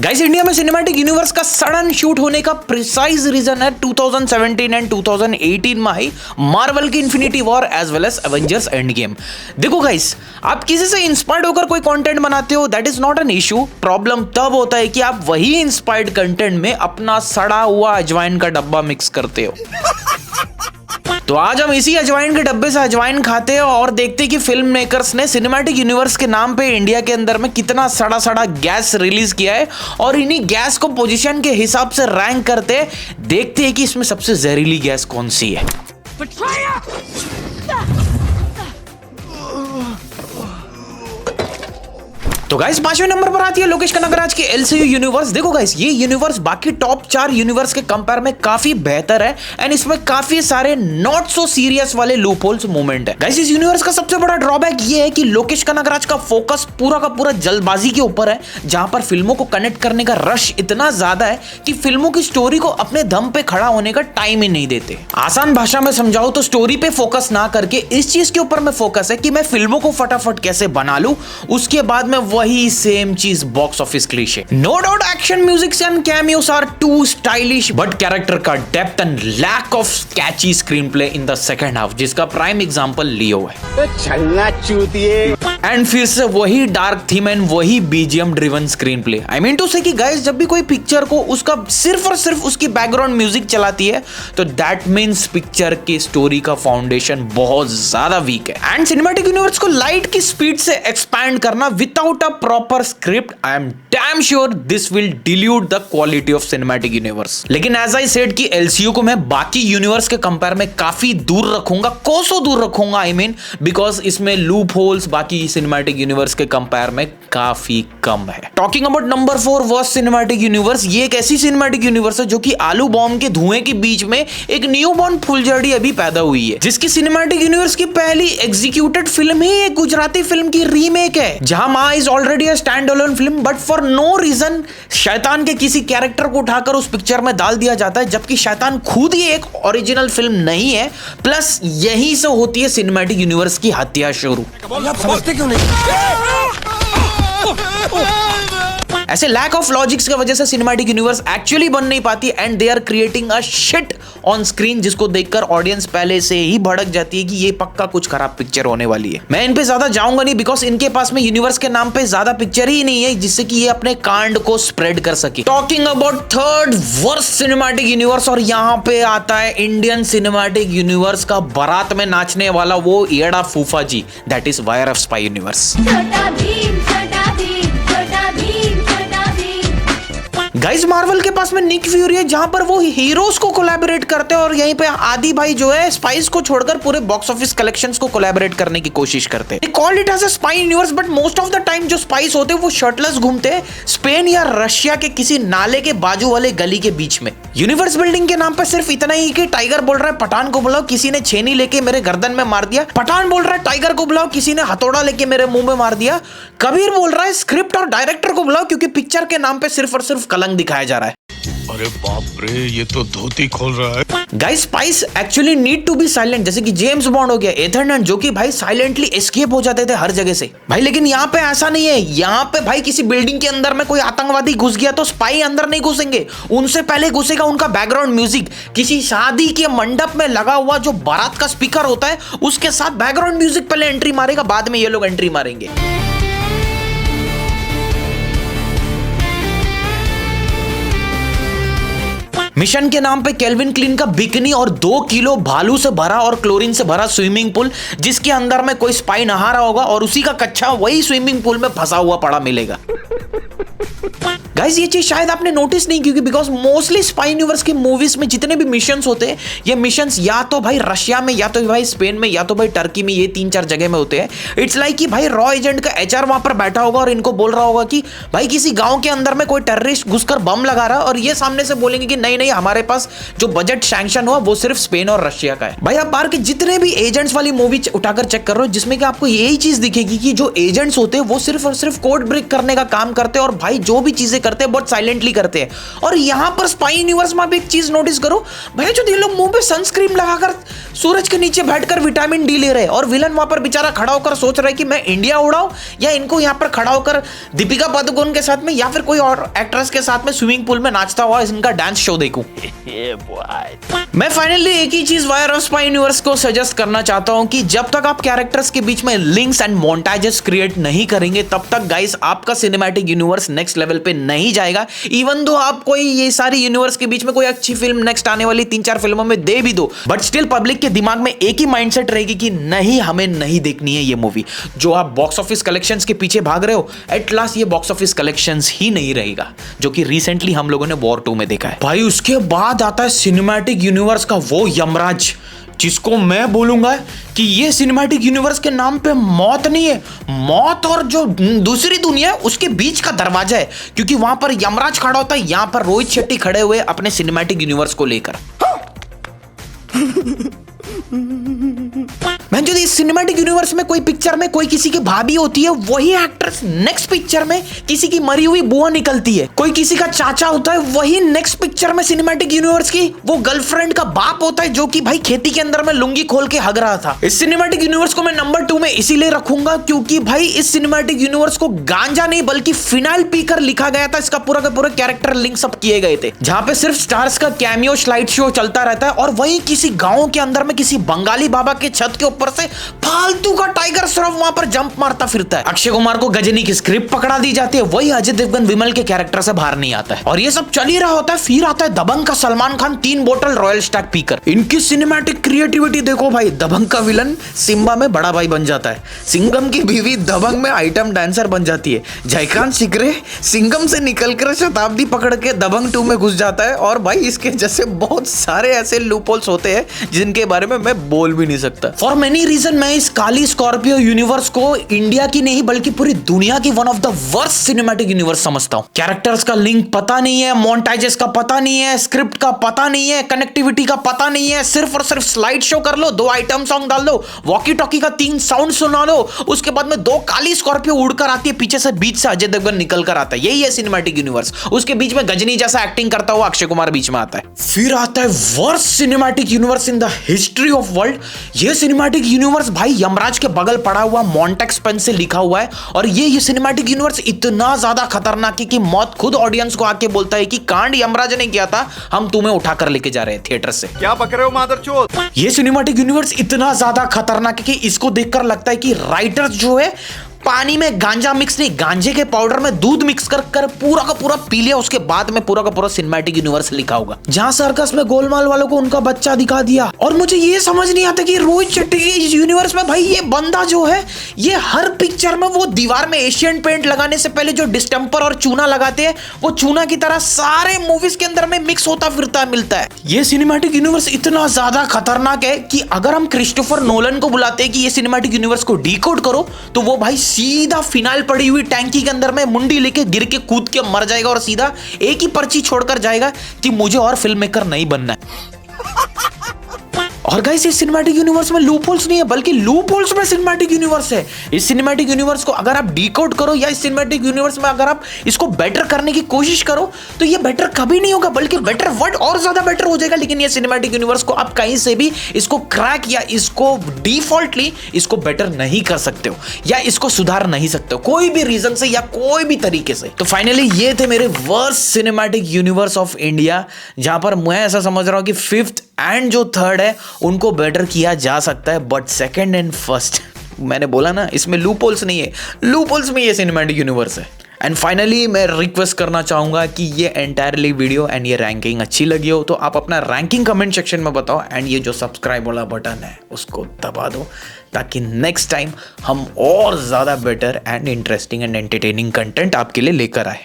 Guys India में cinematic universe का sudden shoot होने का प्रिसाइज रीजन है 2017 एंड 2018 में ही मार्वल की Infinity War as well as Avengers Endgame. देखो गाइस, आप किसी से इंस्पायर्ड होकर कोई कंटेंट बनाते हो, that is not an issue. Problem तब होता है कि आप वही इंस्पायर्ड कंटेंट में अपना सड़ा हुआ अजवाइन का डब्बा मिक्स करते हो। तो आज हम इसी अजवाइन के डब्बे से अजवाइन खाते हैं और देखते हैं कि फिल्म मेकर्स ने सिनेमैटिक यूनिवर्स के नाम पे इंडिया के अंदर में कितना सड़ा सड़ा गैस रिलीज किया है और इन्हीं गैस को पोजीशन के हिसाब से रैंक करते हैं। देखते हैं कि इसमें सबसे जहरीली गैस कौन सी है। तो गाइस 5वें नंबर पर आती है लोकेश कनगराज की एलसीयू यूनिवर्स। देखो गाइस, ये यूनिवर्स बाकी टॉप 4 यूनिवर्स के कंपेयर में काफी बेहतर है एंड इसमें काफी सारे नॉट सो सीरियस वाले लूप होल्स मूवमेंट है। गाइस इस यूनिवर्स का सबसे बड़ा ड्रॉबैक ये है कि लोकेश कनगराज का फोकस पूरा का पूरा जल्दबाजी के ऊपर है, जहां पर फिल्मों को कनेक्ट करने का रश इतना ज्यादा है कि फिल्मों की स्टोरी को अपने दम पे खड़ा होने का टाइम ही नहीं देते। आसान भाषा में समझाऊं तो स्टोरी पे फोकस ना करके इस चीज के ऊपर में फोकस है कि मैं फिल्मों को फटाफट कैसे बना लूं, उसके बाद में वही सेम चीज box office cliche. No doubt action music and cameos are too stylish, but character का depth and lack of catchy screenplay in the second half, जिसका प्राइम एग्जांपल लियो है। छलना चूतिए। एंड फिर से वही डार्क थीम एंड वही BGM driven screenplay. I mean to say कि गाइस, जब भी कोई पिक्चर को उसका सिर्फ और सिर्फ उसकी बैकग्राउंड म्यूजिक चलाती है तो दैट मीन्स पिक्चर की स्टोरी का फाउंडेशन बहुत ज्यादा वीक है। एंड सिनेमैटिक यूनिवर्स को लाइट की स्पीड से एक्सपैंड करना without a proper script, I am damn sure this will dilute the quality of cinematic universe. लेकिन एज आई सेड कि एलसीयू को मैं बाकी यूनिवर्स के कंपेयर में काफी दूर रखूंगा, कोसों दूर रखूंगा आई मीन, बिकॉज इसमें लूप होल्स बाकी सिनेमैटिक यूनिवर्स के कंपेयर में काफी कम है। Talking about number 4 worst cinematic universe, ये एक ऐसी सिनेमैटिक यूनिवर्स है जो कि आलू बॉम्ब के धुएं के बीच में एक न्यू बॉर्न फुलझड़ी अभी पैदा हुई है, जिसकी सिनेमैटिक यूनिवर्स की पहली एग्जीक्यूटेड फिल्म ही एक गुजराती फिल्म की रीमेक है, जहां Maa is already a standalone film, but for no reason Shaitaan के किसी कैरेक्टर को उठाकर उस पिक्चर में डाल दिया जाता है, जबकि शैतान खुद ही एक ओरिजिनल फिल्म नहीं है। प्लस यहीं से होती है सिनेमैटिक यूनिवर्स की हत्या शुरू। आप समझते क्यों नहीं? ऐसे लैक ऑफ लॉजिक्स की वजह से सिनेमैटिक यूनिवर्स एक्चुअली बन नहीं पाती and they are creating a shit on screen, जिसको देखकर ऑडियंस पहले से ही भड़क जाती है कि ये पक्का कुछ खराब पिक्चर होने वाली है। मैं इन पे ज्यादा जाऊंगा नहीं बिकॉज इनके पास में यूनिवर्स के नाम पे ज्यादा पिक्चर ही नहीं है जिससे कि ये अपने कांड को स्प्रेड कर सके। Talking about third worst cinematic universe, और यहाँ पे आता है इंडियन सिनेमैटिक यूनिवर्स का बारात में नाचने वाला वो येड़ा फूफा जी, that is war of spy universe. Guys Marvel के पास में निक फ्यूरी है, जहां पर वो हीरोज को कोलैबोरेट करते हैं और यहीं पे आदि भाई जो है स्पाइस को छोड़कर पूरे बॉक्स ऑफिस कलेक्शंस को कोलैबोरेट करने की कोशिश करते हैं। Call it as a spy universe, but most of the time जो स्पाइस होते हैं वो शर्टलेस घूमते हैं स्पेन या रशिया के किसी नाले के बाजू वाले गली के बीच में। यूनिवर्स बिल्डिंग के नाम पर सिर्फ इतना ही कि टाइगर बोल रहा है पठान को बुलाओ, किसी ने छेनी लेके मेरे गर्दन में मार दिया। पठान बोल रहा है टाइगर को बुलाओ, किसी ने हथौड़ा लेके मेरे मुंह में मार दिया। कबीर बोल रहा है स्क्रिप्ट और डायरेक्टर को बुलाओ क्योंकि पिक्चर के नाम पे सिर्फ और सिर्फ कलंक दिखाया जा रहा है। अरे बाप रे, ये तो धोती खोल रहा है। Guys spies actually need to be silent, जैसे कि जेम्स बॉन्ड हो गया, एथन हंट, जो कि भाई साइलेंटली एस्केप हो जाते थे हर जगह से भाई। लेकिन यहाँ पे ऐसा नहीं है, यहाँ पे भाई किसी बिल्डिंग के अंदर में कोई आतंकवादी घुस गया तो स्पाई अंदर नहीं घुसेंगे, उनसे पहले घुसेगा उनका बैकग्राउंड म्यूजिक। किसी शादी के मंडप में लगा हुआ जो बारात का स्पीकर होता है उसके साथ बैकग्राउंड म्यूजिक पहले एंट्री मारेगा, बाद में ये लोग एंट्री मारेंगे। मिशन के नाम पे केल्विन क्लीन का बिकनी और 2 किलो भालू से भरा और क्लोरीन से भरा स्विमिंग पूल, जिसके अंदर में कोई स्पाई नहा रहा होगा और उसी का कच्चा वही स्विमिंग पूल में फंसा हुआ पड़ा मिलेगा। गाइस ये चीज शायद आपने नोटिस नहीं क्योंकि बिकॉज मोस्टली स्पाई यूनिवर्स की मूवीज में जितने भी मिशंस होते हैं ये मिशंस या तो भाई रशिया में, या तो भाई स्पेन में, या तो भाई टर्की में, ये 3-4 जगह में होते हैं। इट्स लाइक कि भाई रॉ एजेंट का एचआर वहां पर बैठा होगा और इनको बोल रहा होगा कि भाई किसी गांव के अंदर में कोई टेररिस्ट घुसकर बम लगा रहा है और ये सामने से बोलेंगे कि नहीं नहीं हमारे पास जो बजट सैंक्शन हुआ वो सिर्फ स्पेन और रशिया का है। भाई आप बाहर के जितने भी एजेंट्स वाली मूवी उठाकर चेक कर रहे हो जिसमें कि आपको यही चीज दिखेगी कि जो एजेंट्स होते हैं वो सिर्फ और सिर्फ कोड ब्रेक करने का काम करते हैं और भाई जो भी चीजें करते हैं बहुत साइलेंटली करते हैं। और यहाँ पर स्पाई यूनिवर्स में आप एक चीज नोटिस करो भाई, जो ये लोग मुंह पे सनस्क्रीन लगाकर सूरज के नीचे बैठकर विटामिन डी ले रहे हैं और विलन वहां पर बेचारा खड़ा होकर सोच रहा है कि मैं इंडिया उड़ाऊं या इनको यहाँ पर खड़ा होकर दीपिका पादुकोण के साथ में या फिर कोई और एक्ट्रेस के साथ में स्विमिंग पूल में नाचता हुआ इनका डांस शो देखूं। मैं फाइनली एक ही चीज वायर ऑफ स्पाई यूनिवर्स को सजेस्ट करना चाहता हूं कि जब तक आप कैरेक्टर्स के बीच में लिंक्स एंड मोन्टाजेस क्रिएट नहीं करेंगे तब तक गाइस आपका सिनेमैटिक यूनिवर्स नेक्स्ट लेवल पे नहीं जाएगा। इवन दो आप कोई ये सारी यूनिवर्स के बीच में कोई अच्छी फिल्म नेक्स्ट आने वाली 3-4 फिल्मों में दे भी दो, बट स्टिल पब्लिक के दिमाग में एक ही माइंडसेट रहेगी कि नहीं, हमें नहीं देखनी है ये मूवी। जो आप बॉक्स ऑफिस कलेक्शंस के पीछे भाग रहे हो, एट लास्ट ये बॉक्स ऑफिस कलेक्शंस ही नहीं रहेगा, जो कि रिसेंटली हम लोगों ने वॉर 2 में देखा है। भाई उसके बाद आता है सिनेमैटिक यूनिवर्स का वो यमराज जिसको मैं बोलूंगा कि ये सिनेमैटिक यूनिवर्स के नाम पे मौत नहीं है, मौत और जो दूसरी दुनिया है उसके बीच का दरवाजा है, क्योंकि वहां पर यमराज खड़ा होता है, यहां पर रोहित शेट्टी खड़े हुए अपने सिनेमैटिक यूनिवर्स को लेकर। मैं जो इस सिनेमैटिक यूनिवर्स में कोई पिक्चर में कोई किसी की भाभी होती है, वही एक्ट्रेस नेक्स्ट पिक्चर में किसी की मरी हुई बुआ निकलती है। कोई किसी का चाचा होता है, वही नेक्स्ट पिक्चर में सिनेमैटिक यूनिवर्स की वो गर्लफ्रेंड का बाप होता है जो कि भाई खेती के अंदर में लुंगी खोल के हग रहा था। इस सिनेमैटिक यूनिवर्स को मैं नंबर 2 में इसीलिए रखूंगा क्योंकि भाई इस सिनेमैटिक यूनिवर्स को गांजा नहीं बल्कि फिनाइल पीकर लिखा गया था। इसका पूरा का पूरा कैरेक्टर लिंक सब किए गए थे, जहां पे सिर्फ स्टार्स का कैमियो स्लाइड शो चलता रहता है और वही किसी गांव के अंदर में किसी बंगाली बाबा के छत के ऊपर से फालतू का टाइगर श्रॉफ वहां पर जंप मारता फिरता है। अक्षय कुमार को गजनी की स्क्रिप्ट पकड़ा दी जाती है, वही अजय देवगन विमल के कैरेक्टर से बाहर नहीं आता है और ये सब चल ही रहा होता है। फिर आता है दबंग का सलमान खान 3 बोतल रॉयल स्टैग पीकर। इनकी सिनेमैटिक क्रिएटिविटी देखो भाई, दबंग का विलन सिम्बा में बड़ा भाई बन जाता है, सिंघम की बीवी दबंग में आइटम डांसर बन जाती है, जयकांत शिकरे सिंघम से निकलकर शताब्दी पकड़ के दबंग 2 में घुस जाता है। और भाई इसके जैसे बहुत सारे ऐसे लूपहोल्स होते हैं जिनके बारे में मैं बोल भी नहीं सकता। फॉर मेनी रीजन मैं इस काली स्कॉर्पियो यूनिवर्स को इंडिया की नहीं बल्कि पूरी दुनिया की one of the worst cinematic universe समझता हूं। कैरेक्टर्स का लिंक पता नहीं है, मोन्टाजेस का पता नहीं है, स्क्रिप्ट का पता नहीं है, कनेक्टिविटी का पता नहीं है, सिर्फ और सिर्फ स्लाइड शो कर लो, 2 आइटम सॉन्ग डाल दो, वॉकी टॉकी का 3 साउंड सुना दो, उसके बाद में 2 काली स्कॉर्पियो उड़कर आती है, पीछे से बीच से अजय देवगन निकल कर आता है। यही है सिनेमैटिक यूनिवर्स। उसके बीच में गजनी जैसा एक्टिंग करता हुआ अक्षय कुमार बीच में आता है। फिर आता है worst cinematic universe in the history of world. ये सिनेमैटिक यूनिवर्स भाई यमराज के बगल पड़ा हुआ मॉन्टेक्स पेन से लिखा हुआ है और ये सिनेमैटिक यूनिवर्स इतना ज्यादा खतरनाक है कि मौत खुद ऑडियंस को आके बोलता है कि कांड यमराज ने किया था, हम तुम्हें उठाकर लेके जा रहे हैं थिएटर से। क्या पक रहे हो मादरचोद? ये सिनेमैटिक यूनिवर्स इतना ज्यादा खतरनाक है कि इसको देखकर लगता है कि राइटर्स जो है पानी में गांजा मिक्स नहीं, गांजे के पाउडर में दूध मिक्स कर पूरा का पूरा पी लिया, उसके बाद में पूरा का पूरा सिनेमैटिक यूनिवर्स लिखा होगा। जहां सर्कस में गोलमाल वालों को उनका बच्चा दिखा दिया। और मुझे ये समझ नहीं आता कि रोहित शेट्टी के इस यूनिवर्स में भाई ये बंदा जो है ये हर पिक्चर में वो दीवार में एशियन पेंट लगाने से पहले जो डिस्टेंपर और चूना लगाते हैं वो चूना की तरह सारे मूवीज के अंदर में मिक्स होता फिरता मिलता है। ये सिनेमैटिक यूनिवर्स इतना ज्यादा खतरनाक है कि अगर हम क्रिस्टोफर नोलन को बुलाते हैं कि ये सिनेमैटिक यूनिवर्स को डिकोड करो तो वो भाई सीधा फिनाइल पड़ी हुई टैंकी के अंदर में मुंडी लेके गिर के कूद के मर जाएगा और सीधा एक ही पर्ची छोड़कर जाएगा कि मुझे और फिल्म मेकर नहीं बनना है। और गाइस इस सिनेमैटिक यूनिवर्स में लूपहोल्स नहीं है बल्कि लूपहोल्स में सिनेमैटिक यूनिवर्स है। इस सिनेमैटिक यूनिवर्स को अगर आप डिकोड करो या इस सिनेमैटिक यूनिवर्स में अगर आप इसको बेटर करने की कोशिश करो तो ये बेटर कभी नहीं होगा बल्कि बेटर वर्ड और ज्यादा बेटर हो जाएगा। लेकिन ये सिनेमैटिक यूनिवर्स को आप कहीं से भी इसको क्रैक या इसको डिफॉल्टली इसको बेटर नहीं कर सकते हो या इसको सुधार नहीं सकते हो कोई भी रीजन से या कोई भी तरीके से। तो फाइनली ये थे मेरे worst cinematic universe of India, जहां पर मैं ऐसा समझ रहा हूं कि 5th एंड जो 3rd है उनको बेटर किया जा सकता है, बट 2nd एंड 1st मैंने बोला ना इसमें लूपहोल्स नहीं है, लूपहोल्स में ये सिनेमैटिक यूनिवर्स है। एंड फाइनली मैं रिक्वेस्ट करना चाहूंगा कि ये एंटायरली वीडियो एंड ये रैंकिंग अच्छी लगी हो तो आप अपना रैंकिंग कमेंट सेक्शन में बताओ एंड ये जो सब्सक्राइब वाला बटन है उसको दबा दो ताकि नेक्स्ट टाइम हम और ज़्यादा better and interesting and entertaining content आपके लिए लेकर आए।